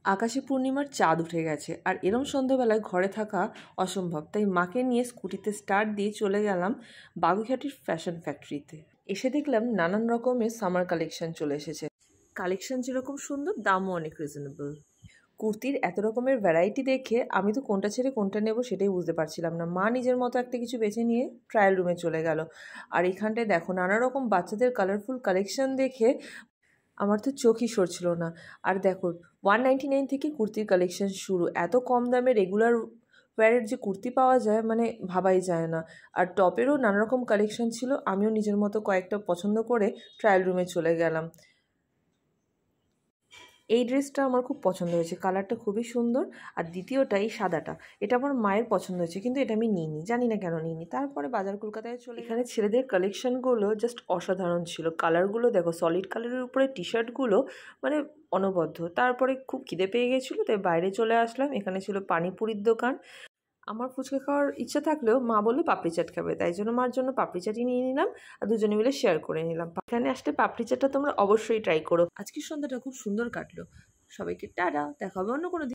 আকাশে পূর্ণিমার চাঁদ উঠে গেছে, আর এরম সন্ধ্যাবেলায় ঘরে থাকা অসম্ভব। তাই মাকে নিয়ে স্কুটিতে স্টার্ট দিয়ে চলে গেলাম বাগুইআটির ফ্যাশন ফ্যাক্টরিতে। এসে দেখলাম নানান রকমের সামার কালেকশন চলে এসেছে। কালেকশন যেরকম সুন্দর, দামও অনেক রিজনেবল। কুর্তির এত রকমের ভ্যারাইটি দেখে আমি তো কোনটা ছেড়ে কোনটা নেব সেটাই বুঝতে পারছিলাম না। মা নিজের মতো একটা কিছু বেছে নিয়ে ট্রায়াল রুমে চলে গেল। আর এখানটায় দেখো নানা রকম বাচ্চাদের কালারফুল কালেকশন দেখে আমার তো চোখই সরছিল না। আর দেখো 199 থেকে কুর্তির কালেকশন শুরু। এত কম দামে রেগুলার ওয়্যারের যে কুর্তি পাওয়া যায় মানে ভাবাই যায় না। আর টপেরও নানা রকম কালেকশন ছিল। আমিও নিজের মতো কয়েকটা পছন্দ করে ট্রায়াল রুমে চলে গেলাম। এই ড্রেসটা আমার খুব পছন্দ হয়েছে, কালারটা খুবই সুন্দর। আর দ্বিতীয়টা এই সাদাটা, এটা আমার মায়ের পছন্দ হয়েছে, কিন্তু এটা আমি নিইনি, জানি না কেন নিইনি। তারপরে বাজার কলকাতায় চলে এখানে ছেলেদের কালেকশনগুলো জাস্ট অসাধারণ ছিল। কালারগুলো দেখো, সলিড কালারের উপরে টি শার্টগুলো মানে অনবদ্য। তারপরে খুব খিদে পেয়ে গেছিলো, তাই বাইরে চলে আসলাম। এখানে ছিল পানিপুরির দোকান। আমার ফুচকা খাওয়ার ইচ্ছা থাকলেও মা বললো পাপড়ি চাট খাবে, তাই জন্য মার জন্য পাপড়ি চাটই নিয়ে নিলাম আর দুজনে মিলে শেয়ার করে নিলাম। এখানে আসলে পাপড়ি চাটটা তোমরা অবশ্যই ট্রাই করো। আজকের সন্ধ্যাটা খুব সুন্দর কাটলো। সবাইকে টাটা, দেখা হবে অন্য কোনো দিন।